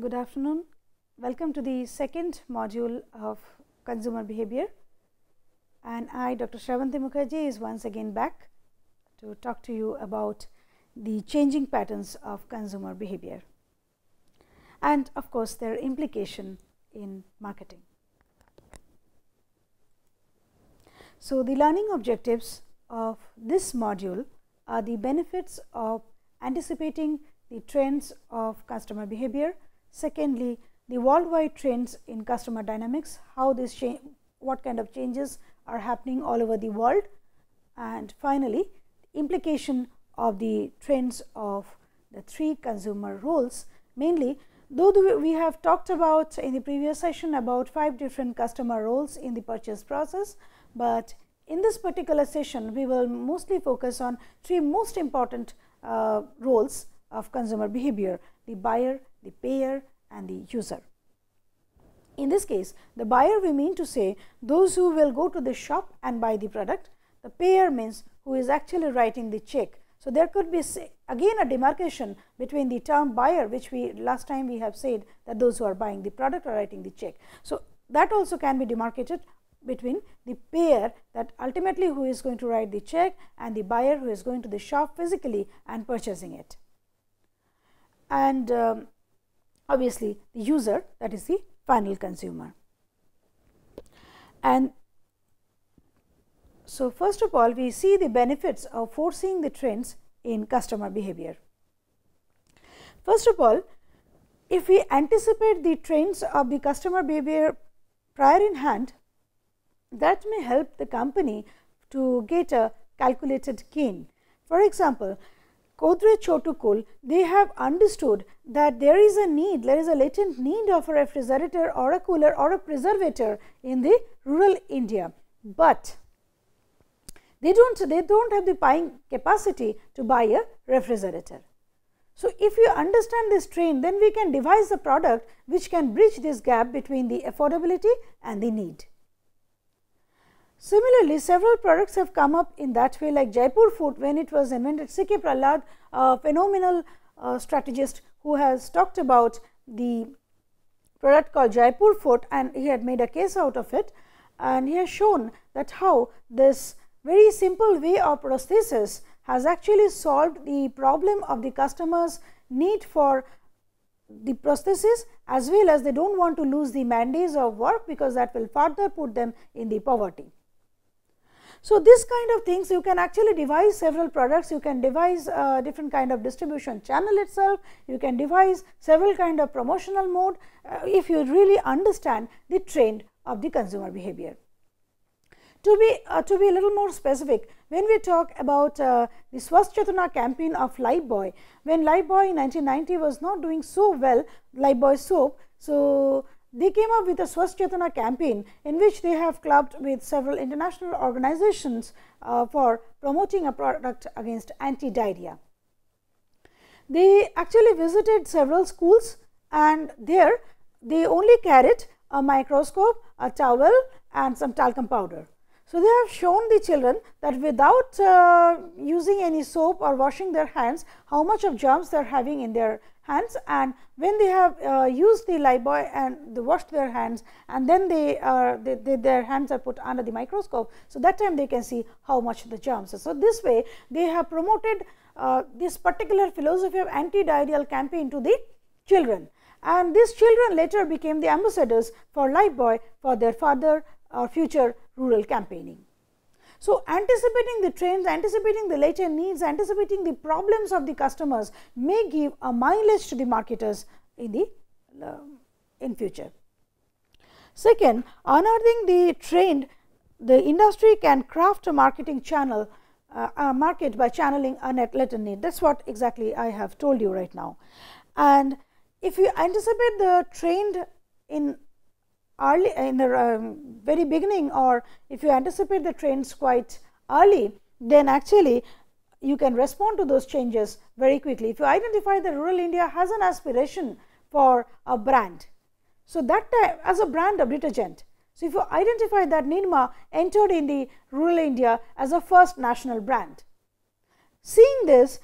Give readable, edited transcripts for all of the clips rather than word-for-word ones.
good afternoon. Welcome to the second module of consumer behavior, and I, Dr. Shravanti Mukherjee, is once again back to talk to you about the changing patterns of consumer behavior and of course their implication in marketing. So, the learning objectives of this module are the benefits of anticipating the trends of customer behavior. Secondly, the worldwide trends in customer dynamics, how this change, what kind of changes are happening all over the world, and finally, implication of the trends of the three consumer roles. Mainly, though we have talked about in the previous session about 5 different customer roles in the purchase process, but in this particular session we will mostly focus on 3 most important roles of consumer behavior: the buyer, the payer, and the user. In this case, the buyer, we mean to say those who will go to the shop and buy the product. The payer means who is actually writing the check. So, there could be again a demarcation between the term buyer, which we last time we have said that those who are buying the product are writing the check. So, that also can be demarcated between the payer, that ultimately who is going to write the check, and the buyer who is going to the shop physically and purchasing it. And obviously, the user, that is the final consumer. And so, first of all, we see the benefits of foreseeing the trends in customer behavior. First of all, if we anticipate the trends of the customer behavior prior in hand, that may help the company to get a calculated gain. For example, Godrej Chotukul, they have understood that there is a need, there is a latent need of a refrigerator or a cooler or a preservator in the rural India, but they don't have the buying capacity to buy a refrigerator. So, if you understand this trend, then we can devise a product which can bridge this gap between the affordability and the need. Similarly, several products have come up in that way, like Jaipur food. When it was invented, C.K. Prahlad, a phenomenal strategist who has talked about the product called Jaipur food, and he had made a case out of it, and he has shown that how this very simple way of prosthesis has actually solved the problem of the customers' need for the prosthesis, as well as they do not want to lose the man days of work, because that will further put them in the poverty. So, this kind of things, you can actually devise several products, you can devise different kind of distribution channel itself, you can devise several kind of promotional mode if you really understand the trend of the consumer behavior. To be a little more specific, when we talk about the Swasth Chetna campaign of Lifebuoy, when Lifebuoy in 1990 was not doing so well, Lifebuoy soap, so they came up with a Swasth Chetna campaign, in which they have clubbed with several international organizations for promoting a product against anti-diarrhea. They actually visited several schools, and there they only carried a microscope, a towel, and some talcum powder. So, they have shown the children that without using any soap or washing their hands, how much of germs they are having in their hands, and when they have used the Lifebuoy and they washed their hands, and then their hands are put under the microscope. So, that time they can see how much the germs are. So, this way they have promoted this particular philosophy of anti-diarrheal campaign to the children, and these children later became the ambassadors for Lifebuoy for their further or future rural campaigning. So, anticipating the trends, anticipating the latent needs, anticipating the problems of the customers may give a mileage to the marketers in the in future. Second, unearthing the trend, the industry can craft a marketing channel, market by channeling a latent need. That is what exactly I have told you right now. And if you anticipate the trend in early, in the very beginning, or if you anticipate the trends quite early, then actually you can respond to those changes very quickly. If you identify that rural India has an aspiration for a brand, so that time as a brand of detergent, so if you identify that Nirma entered in the rural India as a first national brand, seeing this,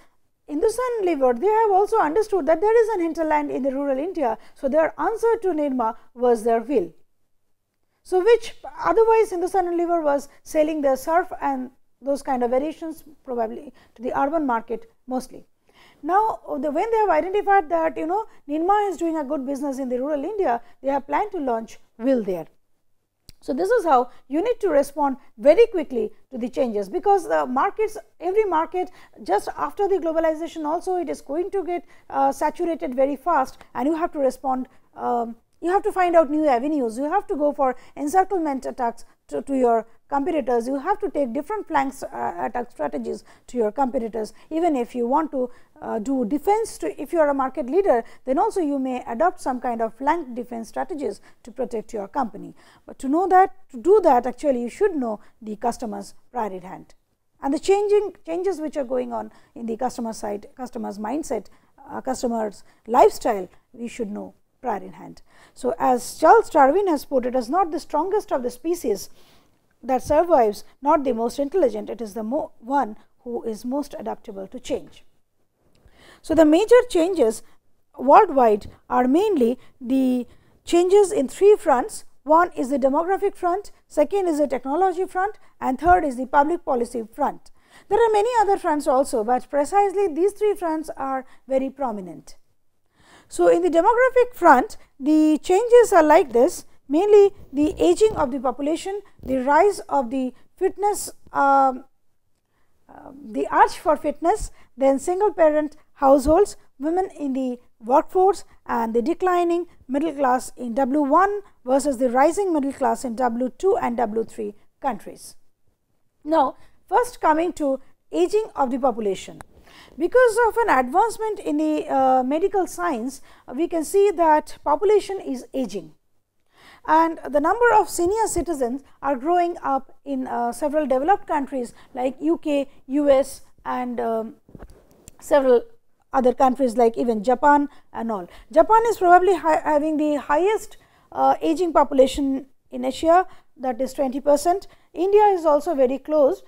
Hindustan Lever, they have also understood that there is an hinterland in the rural India. So, their answer to Nirma was their wheel. So, which otherwise Hindustan Lever was selling their surf and those kind of variations probably to the urban market mostly. Now, when they have identified that Nirma is doing a good business in the rural India, they have planned to launch wheel there. So, this is how you need to respond very quickly to the changes, because the markets, every market just after the globalization also it is going to get saturated very fast, and you have to respond, you have to find out new avenues, you have to go for encirclement attacks to your competitors, you have to take different flanks attack strategies to your competitors. Even if you want to do defense, if you are a market leader, then also you may adopt some kind of flank defense strategies to protect your company. But to know that, to do that, actually you should know the customer's prior in hand and the changes which are going on in the customer side, customer's mindset, customer's lifestyle, we should know prior in hand. So, as Charles Darwin has put, it is not the strongest of the species that survives, not the most intelligent, it is the one who is most adaptable to change. So, the major changes worldwide are mainly the changes in three fronts. One is the demographic front, second is the technology front, and third is the public policy front. There are many other fronts also, but precisely these three fronts are very prominent. So, in the demographic front, the changes are like this: mainly the aging of the population, the rise of the fitness, the urge for fitness, then single parent households, women in the workforce, and the declining middle class in W1 versus the rising middle class in W2 and W3 countries. Now, first coming to aging of the population. Because of an advancement in the medical science, we can see that population is aging, and the number of senior citizens are growing up in several developed countries like UK, US, and several other countries like even Japan and all. Japan is probably having the highest aging population in Asia, that is 20%. India is also very close,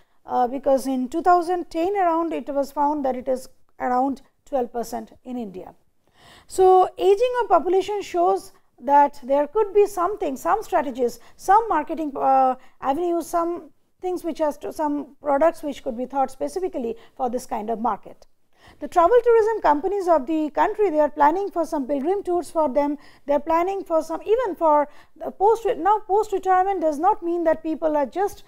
because in 2010 around it was found that it is around 12% in India. So, aging of population shows that there could be something, some strategies, some marketing avenues, some things which has some products which could be thought specifically for this kind of market. The travel tourism companies of the country, they are planning for some pilgrim tours for them, they are planning for some, even for the post retirement does not mean that people are just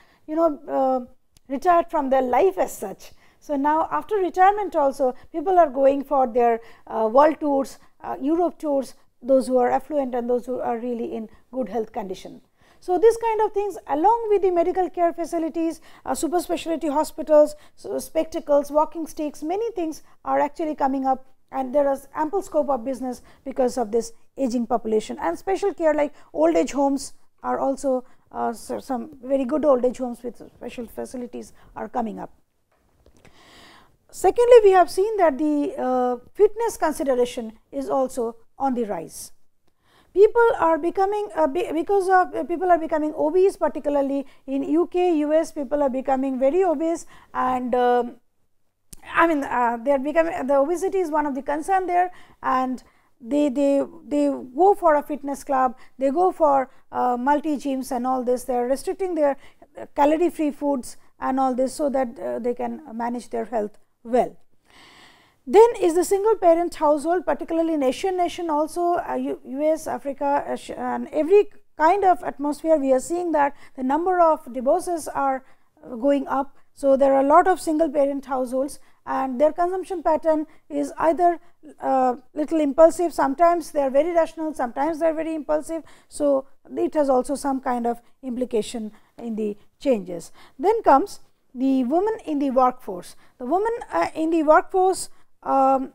retired from their life as such. So, now after retirement also people are going for their world tours, Europe tours, those who are affluent and those who are really in good health condition. So, this kind of things along with the medical care facilities, super specialty hospitals, so spectacles, walking sticks, many things are actually coming up, and there is ample scope of business because of this aging population. And special care like old age homes are also some very good old age homes with special facilities are coming up. Secondly, we have seen that the fitness consideration is also on the rise. People are becoming people are becoming obese, particularly in UK, US. People are becoming very obese, and they are becoming, the obesity is one of the concern there, and they go for a fitness club, they go for multi gyms and all this. They are restricting their calorie free foods and all this, so that they can manage their health well. Then is the single parent household, particularly in Asian nation also, US, Africa, and every kind of atmosphere, we are seeing that the number of divorces are going up. So, there are a lot of single parent households, and their consumption pattern is either little impulsive, sometimes they are very rational, sometimes they are very impulsive. So, it has also some kind of implication in the changes. Then comes the women in the workforce. The women in the workforce,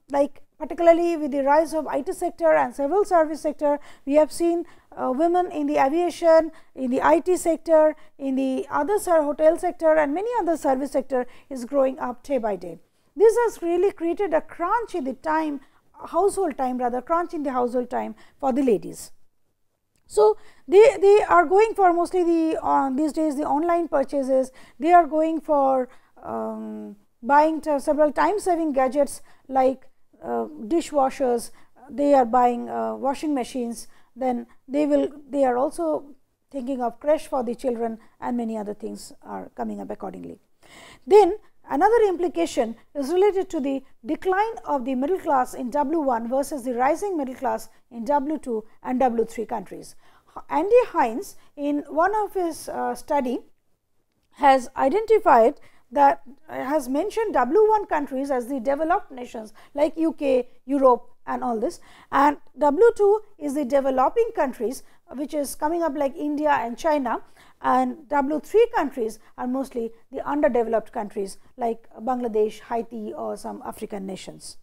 like particularly with the rise of IT sector and several service sector, we have seen women in the aviation, in the IT sector, in the other hotel sector, and many other service sector is growing up day by day. This has really created a crunch in the time, household time rather, crunch in the household time for the ladies. So, they are going for mostly the these days the online purchases, they are going for buying several time saving gadgets like dishwashers, they are buying washing machines, then they are also thinking of creche for the children, and many other things are coming up accordingly. Then another implication is related to the decline of the middle class in W1 versus the rising middle class in W2 and W3 countries. Andy Hines, in one of his study, has identified that has mentioned W1 countries as the developed nations like UK, Europe and all this, and W2 is the developing countries, which is coming up like India and China, and W3 countries are mostly the underdeveloped countries like Bangladesh, Haiti or some African nations.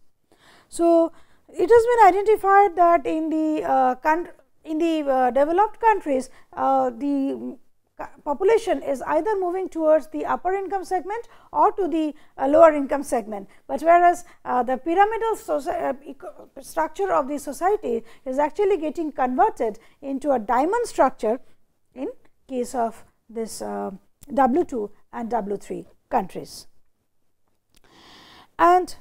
So, it has been identified that in the developed countries, the population is either moving towards the upper income segment or to the lower income segment, but whereas the pyramidal structure of the society is actually getting converted into a diamond structure in case of this W2 and W3 countries. And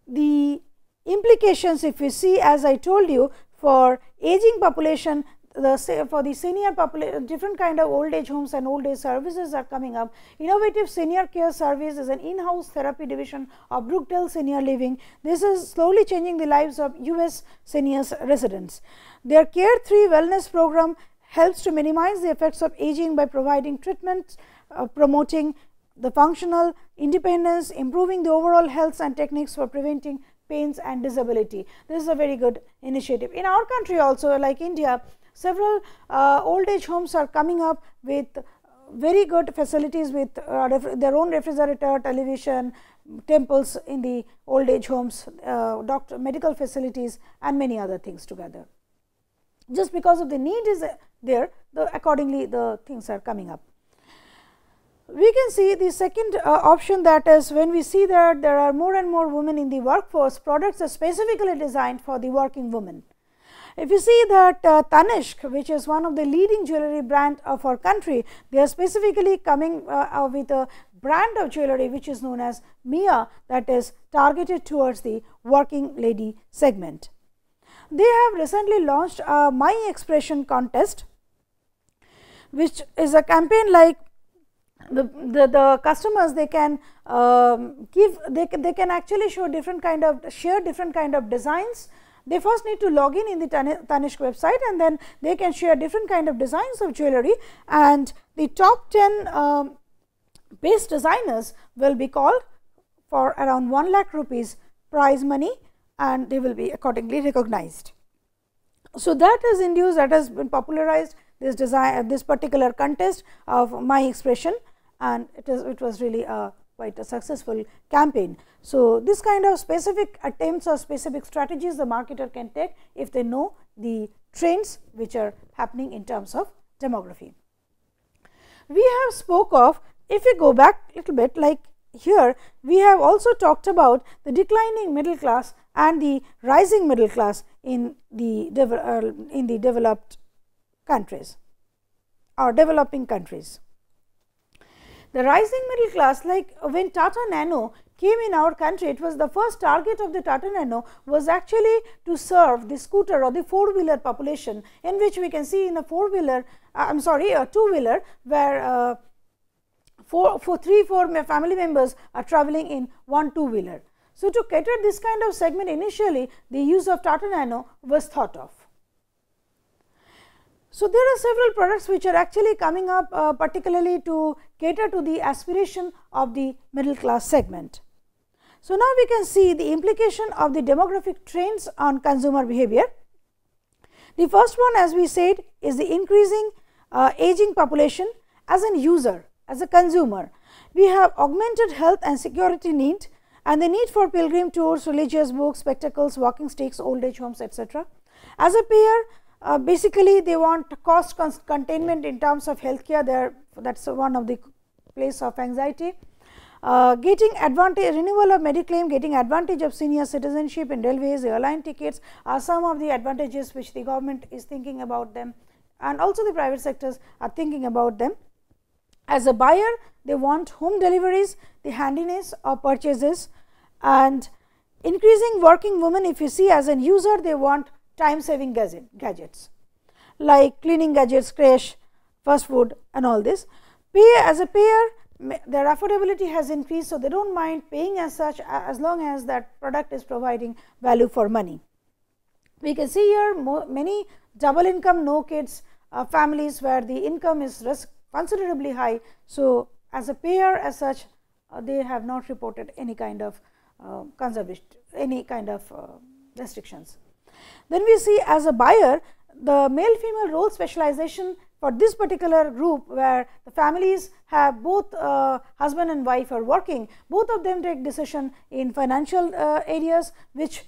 the implications, if you see, as I told you, for aging population, for the senior population, different kind of old age homes and old age services are coming up. Innovative Senior Care Service is an in-house therapy division of Brookdale Senior Living. This is slowly changing the lives of US seniors residents. Their Care 3 wellness program helps to minimize the effects of aging by providing treatment, promoting the functional independence, improving the overall health and techniques for preventing pains and disability. This is a very good initiative. In our country also, like India, several old age homes are coming up with very good facilities with their own refrigerator, television, temples in the old age homes, medical facilities and many other things together. Just because of the need is there, accordingly the things are coming up. We can see the second option, that is when we see that there are more and more women in the workforce, products are specifically designed for the working woman. If you see that Tanishq, which is one of the leading jewelry brand of our country, they are specifically coming with a brand of jewelry which is known as Mia, that is targeted towards the working lady segment. They have recently launched a My Expression contest, which is a campaign like the customers, they can they can actually show share different kind of designs. They first need to log in the Tanishq website, and then they can share different kind of designs of jewelry, and the top 10 best designers will be called for around 1 lakh rupees prize money, and they will be accordingly recognized. So, that has induced, that has been popularized this design, this particular contest of My Expression, and it was really quite a successful campaign. So, this kind of specific attempts or specific strategies the marketer can take if they know the trends which are happening in terms of demography. We have spoke of, if we go back a little bit, like here we have also talked about the declining middle class and the rising middle class in the developed countries or developing countries. The rising middle class, like when Tata Nano came in our country, it was the first target of the Tata Nano was actually to serve the scooter or the four-wheeler population, in which we can see in a four-wheeler, a two-wheeler, where 4 family members are traveling in one two-wheeler. So, to cater this kind of segment, initially the use of Tata Nano was thought of. So, there are several products which are actually coming up particularly to cater to the aspiration of the middle class segment. So, now we can see the implication of the demographic trends on consumer behavior. The first one, as we said, is the increasing aging population as an user, as a consumer. We have augmented health and security need, and the need for pilgrim tours, religious books, spectacles, walking sticks, old age homes, etc. As a payer, basically they want cost containment in terms of healthcare. That is one of the place of anxiety. Getting advantage, renewal of Mediclaim, getting advantage of senior citizenship in railways, airline tickets are some of the advantages which the government is thinking about them, and also the private sectors are thinking about them. As a buyer, they want home deliveries, the handiness of purchases, and increasing working women, if you see as an user, they want time saving gadgets like cleaning gadgets, crash, fast food and all this. As a payer, their affordability has increased, so they do not mind paying as such, as long as that product is providing value for money. We can see here many double income, no kids families where the income is considerably high. So, as a payer as such, they have not reported any kind of conservation, any kind of restrictions. Then we see as a buyer, the male female role specialization for this particular group, where the families have both husband and wife are working, both of them take decision in financial areas, which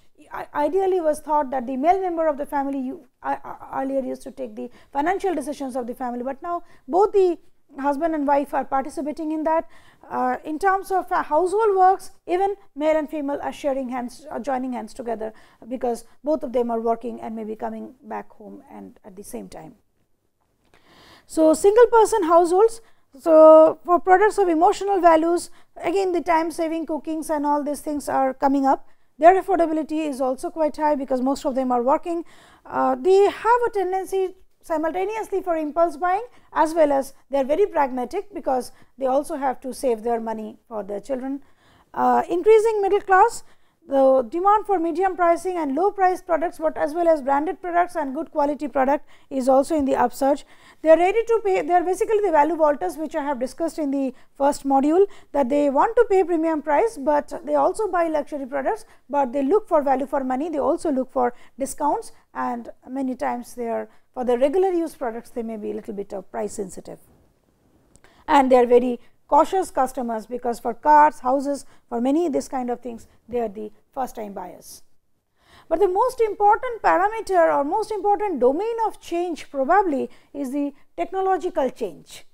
ideally was thought that the male member of the family earlier used to take the financial decisions of the family, but now both the husband and wife are participating in that. In terms of household works, even male and female are sharing hands, joining hands together, because both of them are working and maybe coming back home and at the same time. So, single person households. So, for products of emotional values, again the time saving cookings and all these things are coming up. Their affordability is also quite high, because most of them are working. They have a tendency simultaneously for impulse buying, as well as they are very pragmatic, because they also have to save their money for their children. Increasing middle class, the demand for medium pricing and low price products, but as well as branded products and good quality product is also in the upsurge. They are ready to pay, they are basically the value vaulters, which I have discussed in the first module, that they want to pay premium price, but they also buy luxury products, but they look for value for money. They also look for discounts, and many times they are, for the regular use products, they may be a little bit of price sensitive, and they are very cautious customers, because for cars, houses, for many this kind of things, they are the first time buyers. But the most important parameter or most important domain of change probably is the technological change.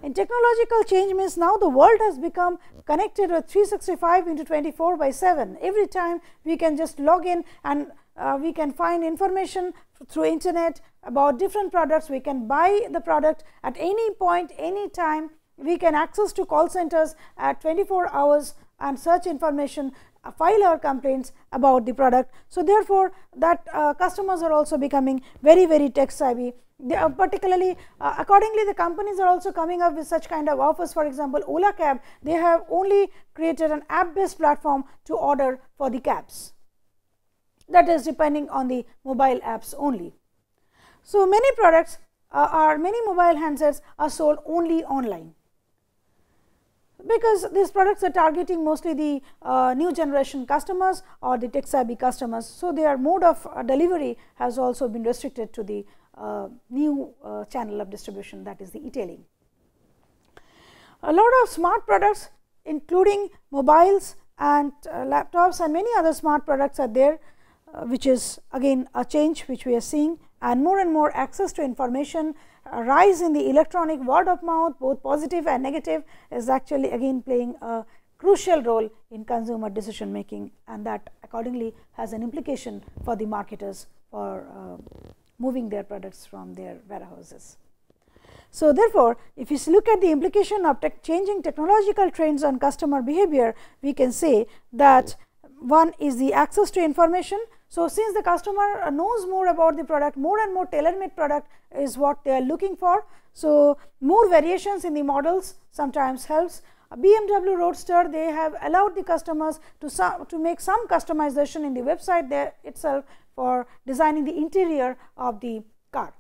And technological change means now the world has become connected with 365 into 24/7. Every time we can just log in, and we can find information through internet about different products. We can buy the product at any point, any time. We can access to call centers at 24 hours and search information, file our complaints about the product. So, therefore, that customers are also becoming very, very tech savvy. They are particularly accordingly, the companies are also coming up with such kind of offers. For example, Ola Cab, they have only created an app based platform to order for the cabs, that is depending on the mobile apps only. So, many products many mobile handsets are sold only online, because these products are targeting mostly the new generation customers or the tech savvy customers. So, their mode of delivery has also been restricted to the new channel of distribution, that is the e-tailing. A lot of smart products, including mobiles and laptops and many other smart products are there, which is again a change which we are seeing, and more access to information, rise in the electronic word of mouth, both positive and negative, is actually again playing a crucial role in consumer decision making, and that accordingly has an implication for the marketers for moving their products from their warehouses. So, therefore, if you look at the implication of changing technological trends on customer behavior, we can say that one is the access to information. So, since the customer knows more about the product, more and more tailor made product is what they are looking for. So, more variations in the models sometimes helps. BMW Roadster, they have allowed the customers to make some customization in the website there itself for designing the interior of the car.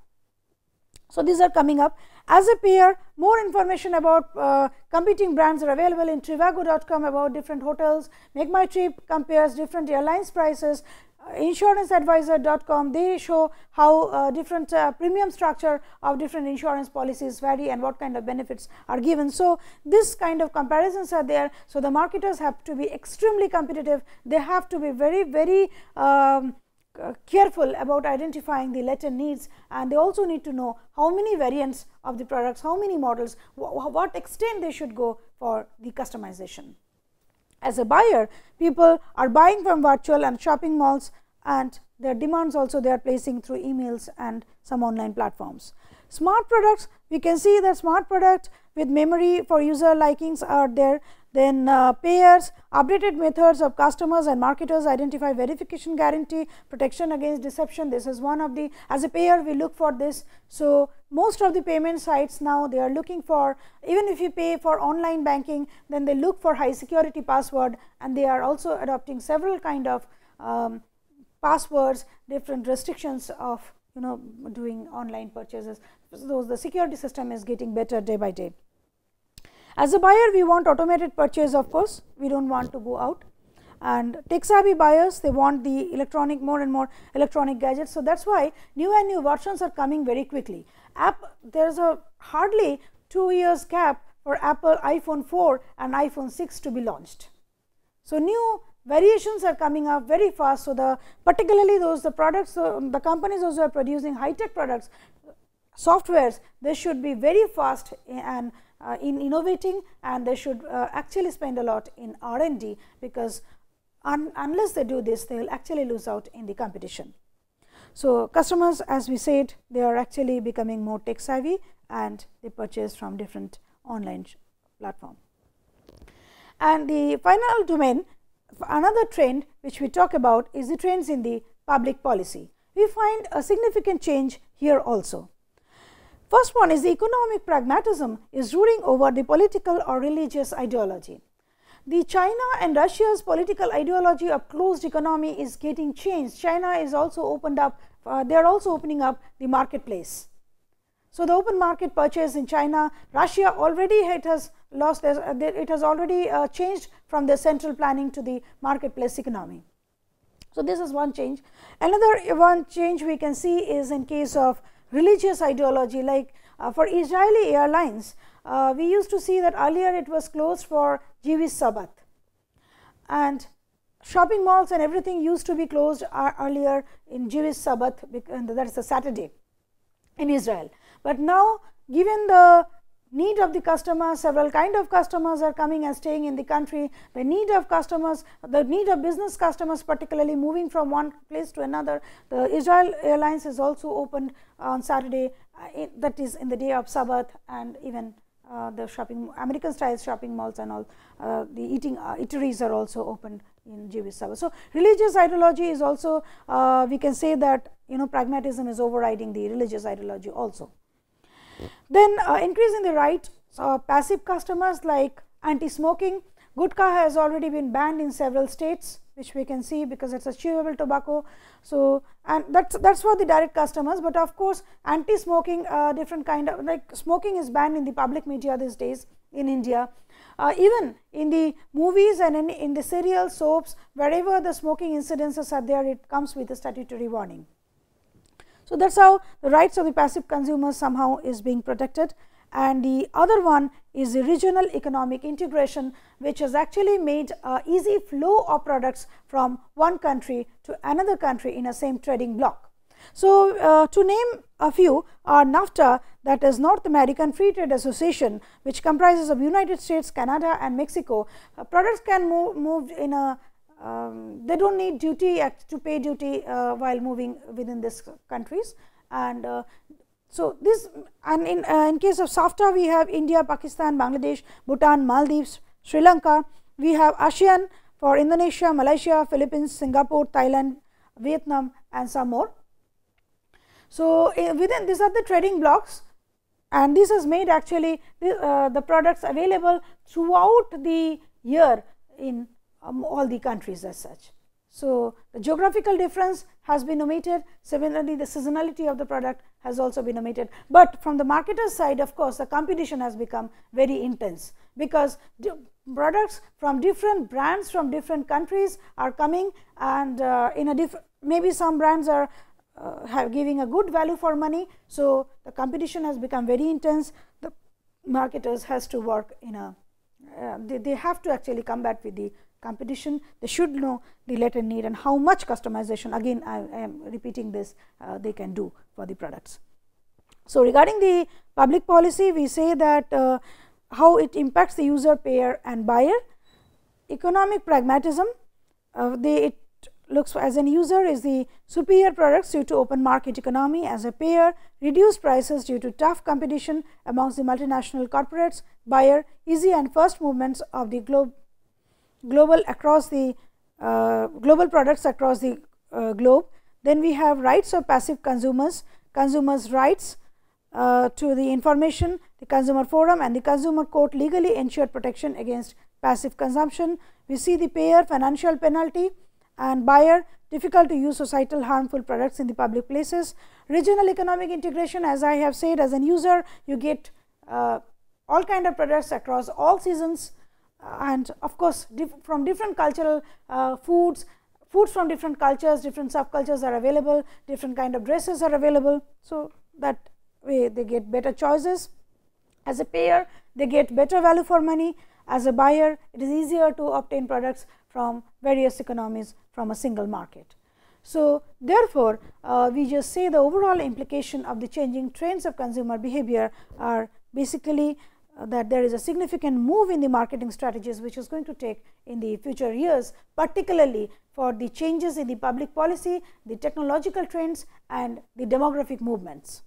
So, these are coming up. As a payer, more information about competing brands are available in trivago.com about different hotels. Make My Trip compares different airlines prices. Insuranceadvisor.com, they show how different premium structure of different insurance policies vary and what kind of benefits are given. So, this kind of comparisons are there. So, the marketers have to be extremely competitive. They have to be very careful about identifying the latent needs, and they also need to know how many variants of the products, how many models, what extent they should go for the customization. As a buyer, people are buying from virtual and shopping malls, and their demands also they are placing through emails and some online platforms. Smart products, we can see that smart product with memory for user likings are there. Then payers, updated methods of customers and marketers identify verification guarantee, protection against deception. This is one of the, as a payer we look for this. So, most of the payment sites now they are looking for, even if you pay for online banking, then they look for high security password, and they are also adopting several kind of passwords, different restrictions of doing online purchases. So, the security system is getting better day by day. As a buyer, we want automated purchase, of course, we do not want to go out, and tech savvy buyers, they want the electronic, more and more electronic gadgets. So, that is why new and new versions are coming very quickly. There is a hardly 2 years gap for Apple iPhone 4 and iPhone 6 to be launched. So, new variations are coming up very fast. So, particularly the products, the companies those who are producing high tech products, softwares, they should be very fast and in innovating, and they should actually spend a lot in R&D, because unless they do this, they will actually lose out in the competition. So, customers, as we said, they are actually becoming more tech savvy, and they purchase from different online platform. And the final domain, another trend which we talk about, is the trends in the public policy. We find a significant change here also. First one is the economic pragmatism is ruling over the political or religious ideology. The China and Russia's political ideology of closed economy is getting changed. China is also opened up, they are also opening up the marketplace. So, the open market purchase in China, Russia already it has lost, it has already changed from the central planning to the marketplace economy. So, this is one change. Another one change we can see is in case of religious ideology, like for Israeli airlines, we used to see that earlier it was closed for Jewish Sabbath, and shopping malls and everything used to be closed earlier in Jewish Sabbath, and that is a Saturday in Israel. But now, given the need of the customers, several kind of customers are coming and staying in the country, the need of customers, the need of business customers particularly moving from one place to another. The Israel Airlines is also opened on Saturday, that is in the day of Sabbath, and even the American style shopping malls and all the eateries are also opened in Jewish Sabbath. So, religious ideology is also we can say that pragmatism is overriding the religious ideology also. Then increase in the rights of passive customers, like anti-smoking. Gutka has already been banned in several states, which we can see because it is a chewable tobacco. So, and that is for the direct customers, but of course, anti-smoking different kind of, like smoking is banned in the public media these days in India. Even in the movies and in the serial soaps, wherever the smoking incidences are there, it comes with a statutory warning. So, that is how the rights of the passive consumers somehow is being protected. And the other one is the regional economic integration, which has actually made easy flow of products from one country to another country in a same trading bloc. So, to name a few are NAFTA, that is North American Free Trade Association, which comprises of United States, Canada and Mexico. Products can move in a they do not need duty to pay duty while moving within these countries. And so, this, and in case of SAFTA, we have India, Pakistan, Bangladesh, Bhutan, Maldives, Sri Lanka. We have ASEAN for Indonesia, Malaysia, Philippines, Singapore, Thailand, Vietnam and some more. So, within these are the trading blocks, and this has made actually the products available throughout the year in all the countries as such. So, the geographical difference has been omitted, similarly the seasonality of the product has also been omitted, but from the marketer's side, of course, the competition has become very intense, because products from different brands from different countries are coming, and in a maybe some brands are giving a good value for money. So, the competition has become very intense. The marketers has to work in a they have to actually combat with the competition. They should know the latent need and how much customization, again I am repeating this, they can do for the products. So, regarding the public policy, we say that how it impacts the user, payer and buyer. Economic pragmatism, it looks as an user is the superior products due to open market economy. As a payer, reduced prices due to tough competition amongst the multinational corporates. Buyer, easy and fast movements of the global across the global products across the globe. Then we have rights of passive consumers, consumers' rights to the information, the consumer forum and the consumer court legally ensured protection against passive consumption. We see the payer, financial penalty, and buyer, difficult to use societal harmful products in the public places. Regional economic integration, as I have said, as an user you get all kind of products across all seasons, and of course from different cultural foods from different cultures, different subcultures are available, different kind of dresses are available. So, that way they get better choices. As a payer, they get better value for money. As a buyer, it is easier to obtain products from various economies from a single market. So, therefore, we just say the overall implication of the changing trends of consumer behavior are basically that there is a significant move in the marketing strategies which is going to take in the future years, particularly for the changes in the public policy, the technological trends and the demographic movements.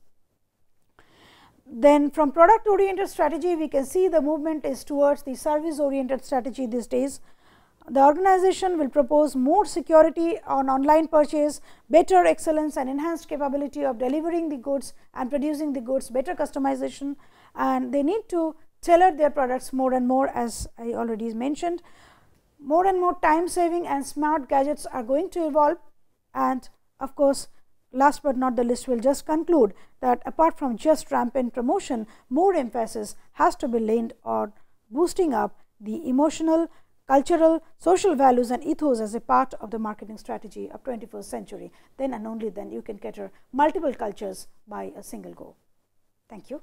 Then from product oriented strategy, we can see the movement is towards the service oriented strategy these days. The organization will propose more security on online purchase, better excellence and enhanced capability of delivering the goods and producing the goods, better customization, and they need to tailor their products more and more, as I already mentioned. More and more time saving and smart gadgets are going to evolve, and of course, last but not the least, we will just conclude that apart from just rampant promotion, more emphasis has to be laid on boosting up the emotional, cultural, social values and ethos as a part of the marketing strategy of 21st century. Then and only then you can cater multiple cultures by a single go. Thank you.